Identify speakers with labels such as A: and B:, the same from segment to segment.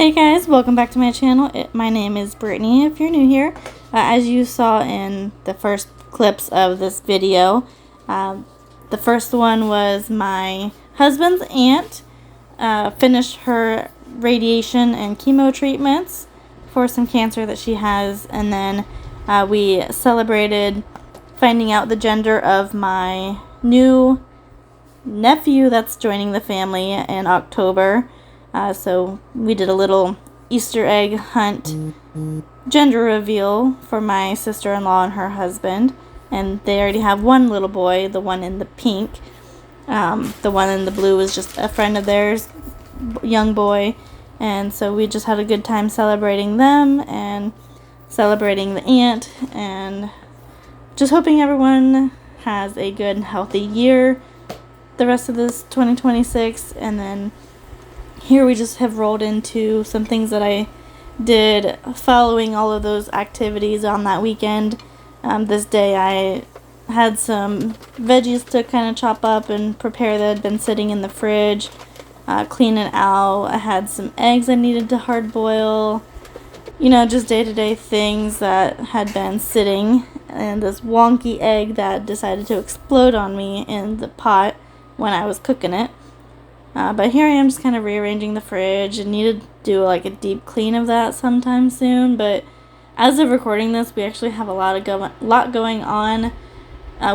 A: Hey guys, welcome back to my channel. My name is Brittany if you're new here. As you saw in the first clips of this video, the first one was my husband's aunt finished her radiation and chemo treatments for some cancer that she has, and then we celebrated finding out the gender of my new nephew that's joining the family in October. So we did a little Easter egg hunt gender reveal for my sister-in-law and her husband. And they already have one little boy, the one in the pink. The one in the blue is just a friend of theirs, young boy. And so we just had a good time celebrating them and celebrating the aunt. And just hoping everyone has a good and healthy year the rest of this 2026. And then here we just have rolled into some things that I did following all of those activities on that weekend. This day I had some veggies to kind of chop up and prepare that had been sitting in the fridge, clean it out. I had some eggs I needed to hard boil, you know, just day-to-day things that had been sitting, and this wonky egg that decided to explode on me in the pot when I was cooking it. But here I am just kind of rearranging the fridge and need to do like a deep clean of that sometime soon. But as of recording this, we actually have a lot going on.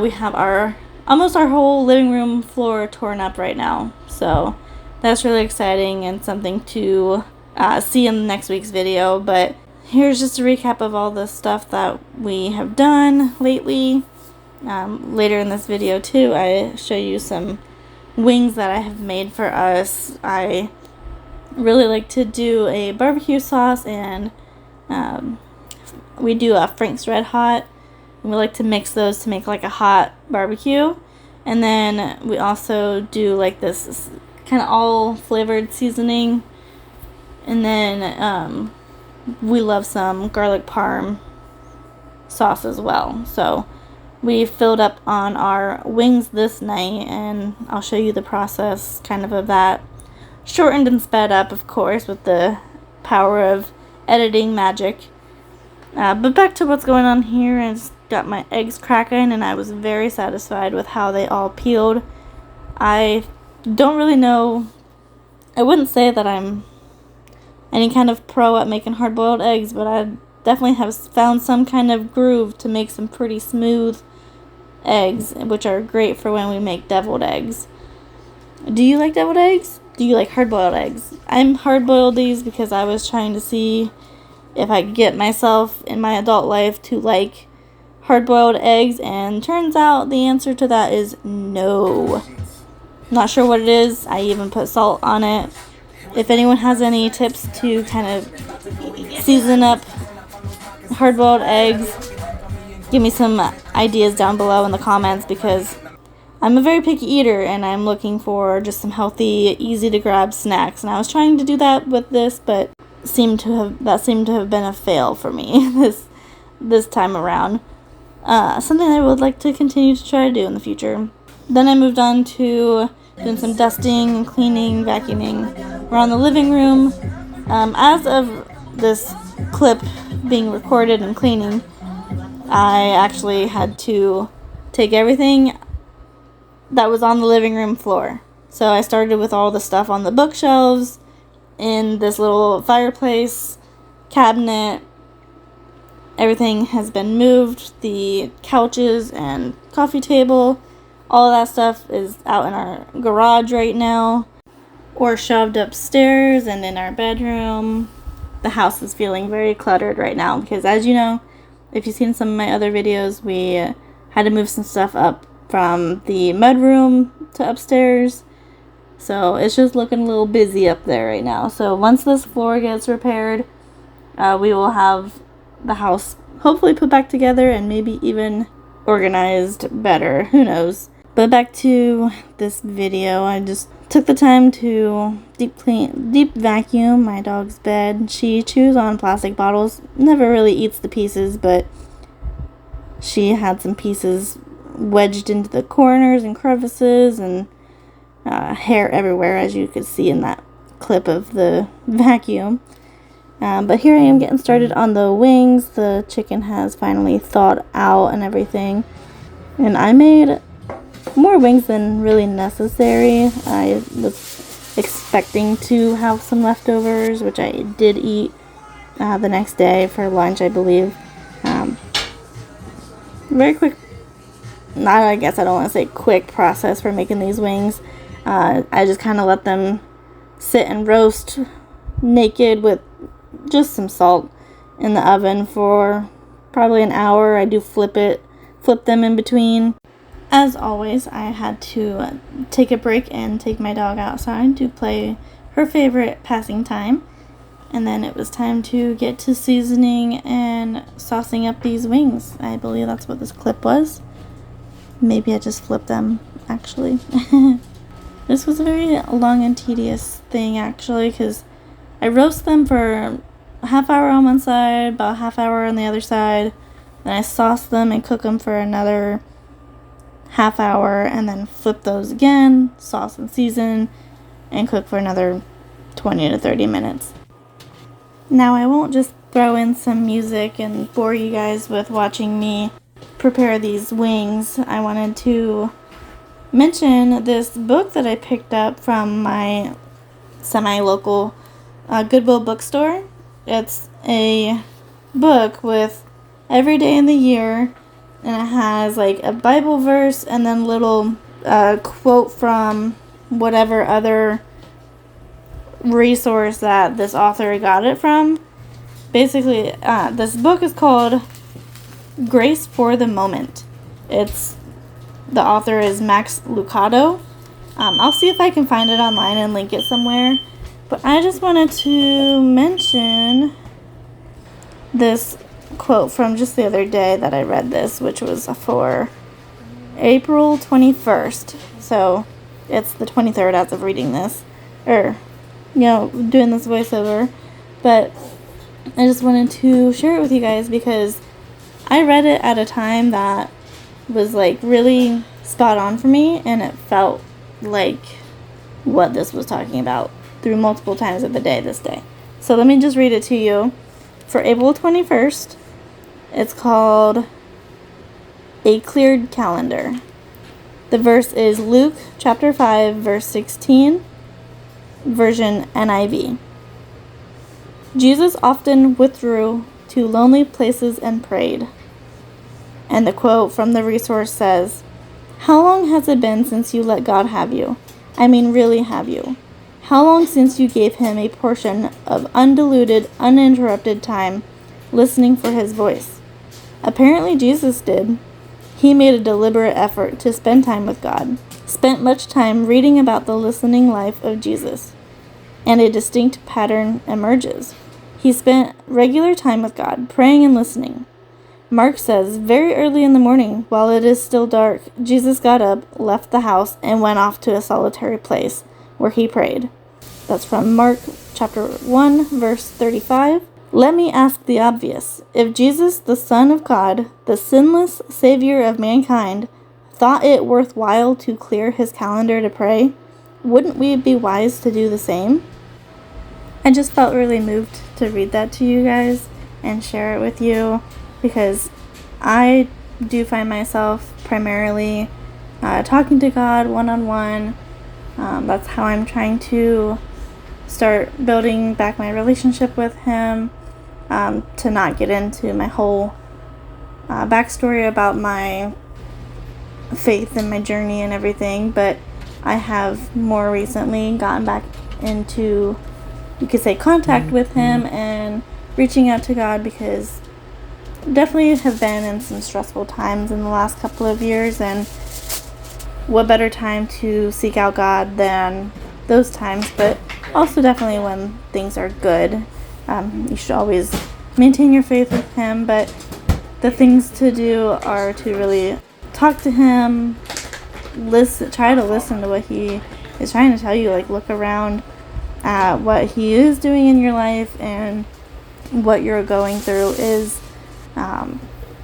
A: We have almost our whole living room floor torn up right now. So that's really exciting and something to see in next week's video. But here's just a recap of all the stuff that we have done lately. Later in this video too, I show you some wings that I have made for us. I really like to do a barbecue sauce, and we do a Frank's Red Hot, and we like to mix those to make like a hot barbecue. And then we also do like this kind of all flavored seasoning, and then we love some garlic parm sauce as well. So we filled up on our wings this night, and I'll show you the process kind of that. Shortened and sped up, of course, with the power of editing magic. But back to what's going on here. I just got my eggs cracking, and I was very satisfied with how they all peeled. I don't really know. I wouldn't say that I'm any kind of pro at making hard-boiled eggs, but I definitely have found some kind of groove to make some pretty smooth eggs, which are great for when we make deviled eggs. Do you like deviled eggs? Do you like hard-boiled eggs? I'm hard-boiled these because I was trying to see if I could get myself in my adult life to like hard-boiled eggs, and turns out the answer to that is no. Not sure what it is. I even put salt on it. If anyone has any tips to kind of season up hard-boiled eggs, give me some ideas down below in the comments, because I'm a very picky eater and I'm looking for just some healthy, easy to grab snacks. And I was trying to do that with this, but seemed to have been a fail for me this time around. Something I would like to continue to try to do in the future. Then I moved on to doing some dusting and cleaning, vacuuming around the living room. As of this clip being recorded and cleaning, I actually had to take everything that was on the living room floor. So I started with all the stuff on the bookshelves, in this little fireplace, cabinet. Everything has been moved. The couches and coffee table, all of that stuff is out in our garage right now, or shoved upstairs and in our bedroom. The house is feeling very cluttered right now because, as you know, if you've seen some of my other videos, we had to move some stuff up from the mudroom to upstairs. So it's just looking a little busy up there right now. So once this floor gets repaired, we will have the house hopefully put back together and maybe even organized better. Who knows? But back to this video, I just took the time to deep vacuum my dog's bed. She chews on plastic bottles, never really eats the pieces, but she had some pieces wedged into the corners and crevices, and hair everywhere, as you could see in that clip of the vacuum. But here I am getting started on the wings. The chicken has finally thawed out and everything. And I made more wings than really necessary. I was expecting to have some leftovers, which I did eat the next day for lunch, I believe. Very quick, I guess I don't want to say quick process for making these wings. I just kind of let them sit and roast naked with just some salt in the oven for probably an hour. I do flip them in between. As always, I had to take a break and take my dog outside to play her favorite passing time. And then it was time to get to seasoning and saucing up these wings. I believe that's what this clip was. Maybe I just flipped them, actually. This was a very long and tedious thing, actually, because I roast them for a half hour on one side, about a half hour on the other side. Then I sauce them and cook them for another half hour, and then flip those again, sauce and season, and cook for another 20 to 30 minutes. Now, I won't just throw in some music and bore you guys with watching me prepare these wings. I wanted to mention this book that I picked up from my semi-local Goodwill bookstore. It's a book with every day in the year, and it has like a Bible verse and then little quote from whatever other resource that this author got it from. Basically, this book is called Grace for the Moment. The author is Max Lucado. I'll see if I can find it online and link it somewhere. But I just wanted to mention this quote from just the other day that I read this, which was for April 21st. So it's the 23rd as of reading this. Doing this voiceover. But I just wanted to share it with you guys because I read it at a time that was like really spot on for me, and it felt like what this was talking about through multiple times of the day this day. So let me just read it to you. For April 21st, it's called A Cleared Calendar. The verse is Luke chapter 5, verse 16, version NIV. Jesus often withdrew to lonely places and prayed. And the quote from the resource says, "How long has it been since you let God have you? I mean, really have you? How long since you gave him a portion of undiluted, uninterrupted time listening for his voice?" Apparently Jesus did. He made a deliberate effort to spend time with God, spent much time reading about the listening life of Jesus, and a distinct pattern emerges. He spent regular time with God, praying and listening. Mark says, very early in the morning, while it is still dark, Jesus got up, left the house, and went off to a solitary place where he prayed. That's from Mark chapter 1, verse 35. Let me ask the obvious. If Jesus, the Son of God, the sinless Savior of mankind, thought it worthwhile to clear his calendar to pray, wouldn't we be wise to do the same? I just felt really moved to read that to you guys and share it with you, because I do find myself primarily talking to God one-on-one. That's how I'm trying to start building back my relationship with him, to not get into my whole backstory about my faith and my journey and everything, but I have more recently gotten back into, you could say, contact with him and reaching out to God, because definitely have been in some stressful times in the last couple of years, and what better time to seek out God than those times, but also definitely when things are good. You should always maintain your faith with him, but the things to do are to really talk to him, try to listen to what he is trying to tell you, like look around at what he is doing in your life, and what you're going through is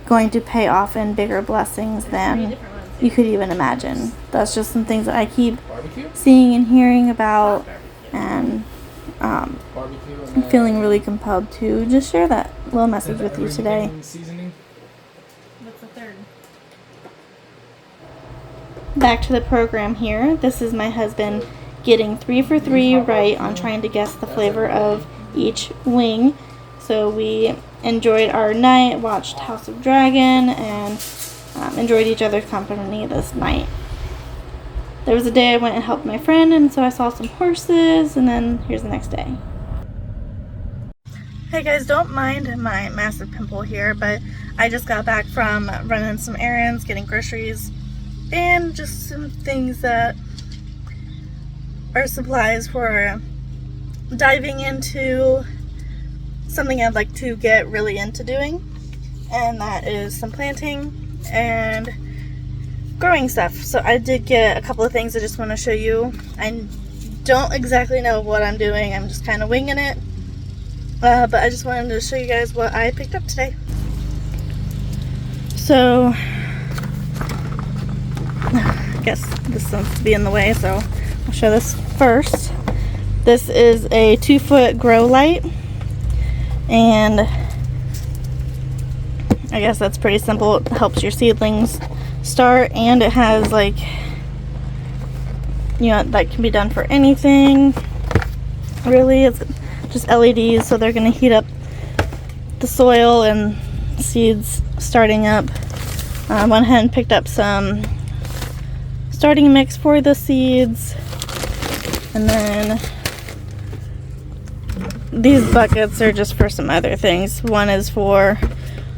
A: going to pay off in bigger blessings than you could even imagine. That's just some things that I keep seeing and hearing about, and I'm feeling really compelled to just share that little message with you today.
B: Seasoning.
A: What's the third? Back to the program here. This is my husband getting 3 for 3 right on trying to guess the flavor of each wing. So we enjoyed our night, watched House of Dragon, and enjoyed each other's company this night. There was a day I went and helped my friend, and so I saw some horses, and then here's the next day. Hey guys, don't mind my massive pimple here, but I just got back from running some errands, getting groceries, and just some things that are supplies for diving into something I'd like to get really into doing, and that is some planting and growing stuff. So I did get a couple of things I just want to show you. I don't exactly know what I'm doing, I'm just kind of winging it, but I just wanted to show you guys what I picked up today. So I guess this seems to be in the way, so I'll show this first. This is a 2-foot grow light, and I guess that's pretty simple. It helps your seedlings start, and it has, like, you know, that can be done for anything really. It's just LEDs, so they're going to heat up the soil and seeds starting up. I went ahead and picked up some starting mix for the seeds, and then these buckets are just for some other things. One is for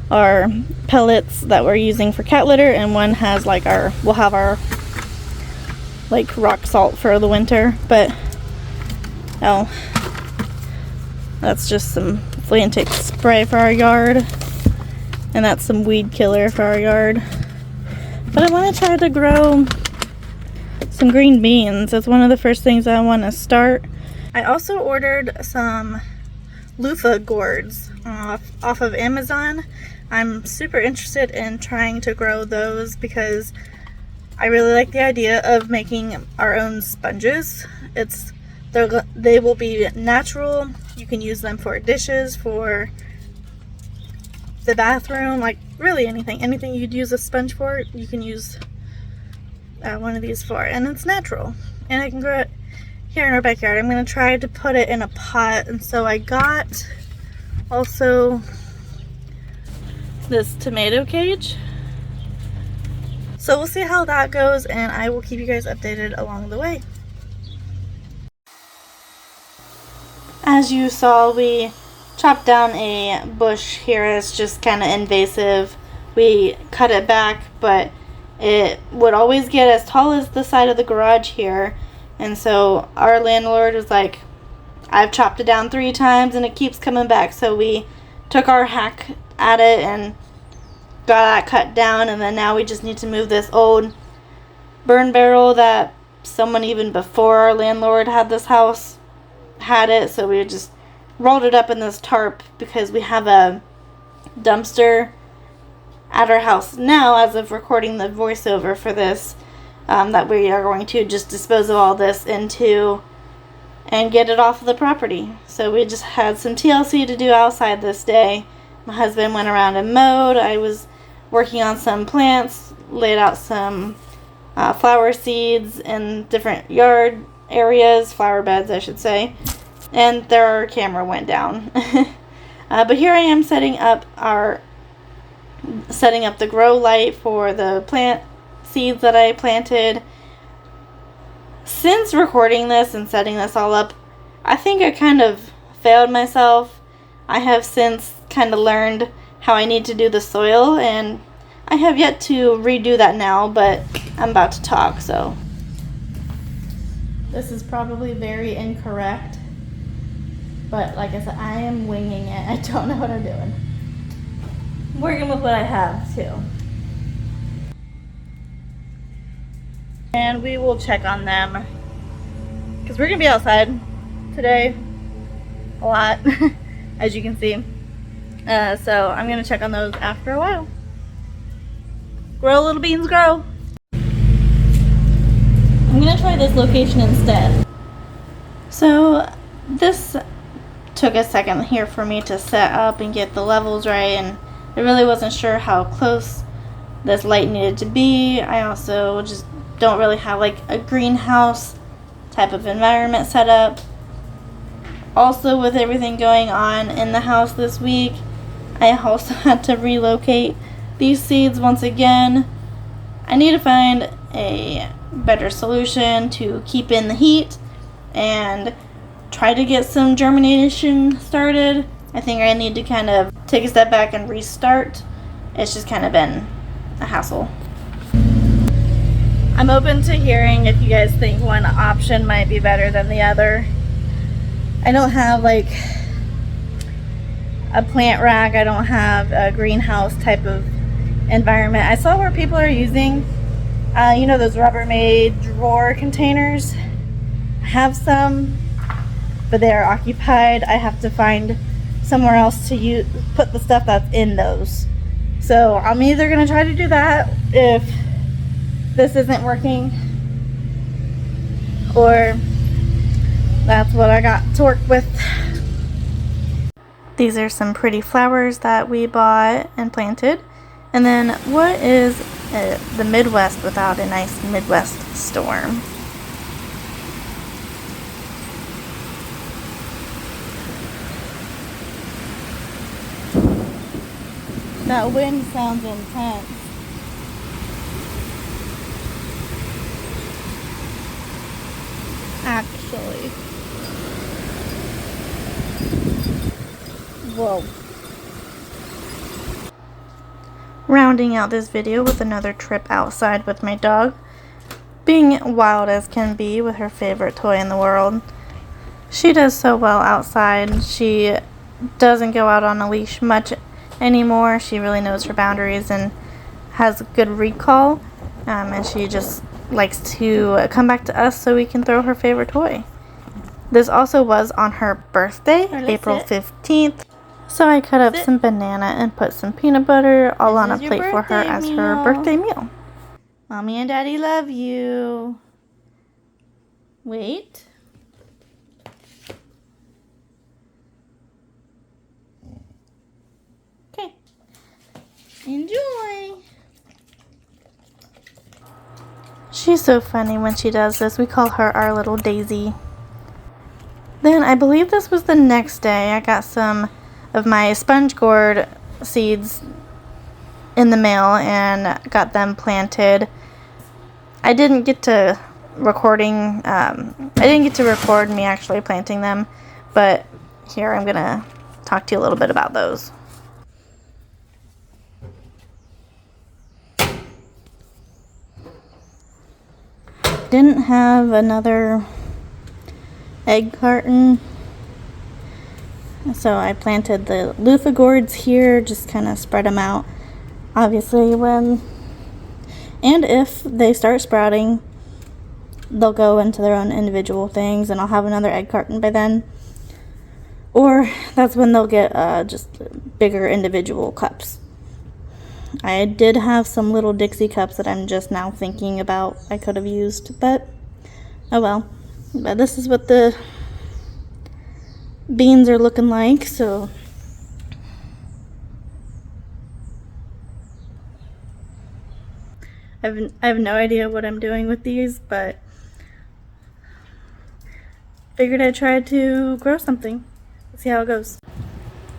A: our pellets that we're using for cat litter, and one has like we'll have our like rock salt for the winter, but that's just some flea and tick spray for our yard, and that's some weed killer for our yard. But I want to try to grow some green beans. That's one of the first things I want to start. I also ordered some loofah gourds off of Amazon. I'm super interested in trying to grow those because I really like the idea of making our own sponges. They will be natural. You can use them for dishes, for the bathroom, like really anything you'd use a sponge for, you can use one of these for, and it's natural, and I can grow it here in our backyard. I'm going to try to put it in a pot, and so I got also this tomato cage. So we'll see how that goes, and I will keep you guys updated along the way. As you saw, we chopped down a bush here. It's just kind of invasive. We cut it back, but it would always get as tall as the side of the garage here. And so our landlord was like, I've chopped it down 3 times and it keeps coming back. So we took our hack at it and got that cut down, and then now we just need to move this old burn barrel that someone even before our landlord had this house had it. So we just rolled it up in this tarp because we have a dumpster at our house now, as of recording the voiceover for this, that we are going to just dispose of all this into and get it off of the property. So we just had some TLC to do outside this day. My husband went around and mowed. I was working on some plants, laid out some flower seeds in different yard areas, flower beds I should say, and our camera went down. But here I am setting up the grow light for the plant seeds that I planted. Since recording this and setting this all up, I think I kind of failed myself. I have since kind of learned how I need to do the soil, and I have yet to redo that now, but I'm about to talk, so. This is probably very incorrect, but like I said, I am winging it. I don't know what I'm doing. I'm working with what I have, too. And we will check on them, because we're going to be outside today a lot, as you can see. So I'm going to check on those after a while. Grow, little beans, grow. I'm going to try this location instead. So this took a second here for me to set up and get the levels right, and I really wasn't sure how close this light needed to be. I also just don't really have like a greenhouse type of environment set up. Also, with everything going on in the house this week, I also had to relocate these seeds once again. I need to find a better solution to keep in the heat and try to get some germination started. I think I need to kind of take a step back and restart. It's just kind of been a hassle. I'm open to hearing if you guys think one option might be better than the other. I don't have like a plant rack. I don't have a greenhouse type of environment. I saw where people are using you know, those Rubbermaid drawer containers. I have some, but they are occupied. I have to find somewhere else to put the stuff that's in those. So I'm either going to try to do that if this isn't working, or that's what I got to work with. These are some pretty flowers that we bought and planted. And then what is the Midwest without a nice Midwest storm? That wind sounds intense. Actually. Whoa. Rounding out this video with another trip outside with my dog. Being wild as can be with her favorite toy in the world. She does so well outside. She doesn't go out on a leash much anymore. She really knows her boundaries and has good recall. And she just likes to come back to us so we can throw her favorite toy. This also was on her birthday, April 15th. So I cut up some banana and put some peanut butter all on a plate for her as her birthday meal. Mommy and Daddy love you. Wait. Okay. Enjoy. She's so funny when she does this. We call her our little Daisy. Then I believe this was the next day. I got some of my sponge gourd seeds in the mail and got them planted. I didn't get to record me actually planting them, but here I'm gonna talk to you a little bit about those. Didn't have another egg carton, so I planted the loofah gourds here, just kind of spread them out. Obviously and if they start sprouting, they'll go into their own individual things, and I'll have another egg carton by then. Or that's when they'll get just bigger individual cups. I did have some little Dixie cups that I'm just now thinking about I could have used, but oh well. But this is what the beans are looking like, so I have no idea what I'm doing with these, but figured I'd try to grow something. See how it goes.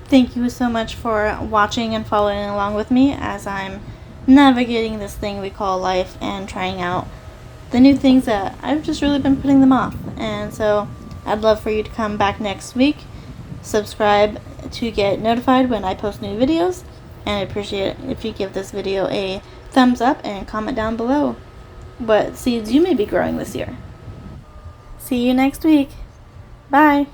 A: Thank you so much for watching and following along with me as I'm navigating this thing we call life and trying out the new things that I've just really been putting them off. And so I'd love for you to come back next week, subscribe to get notified when I post new videos, and I'd appreciate it if you give this video a thumbs up and comment down below what seeds you may be growing this year. See you next week. Bye.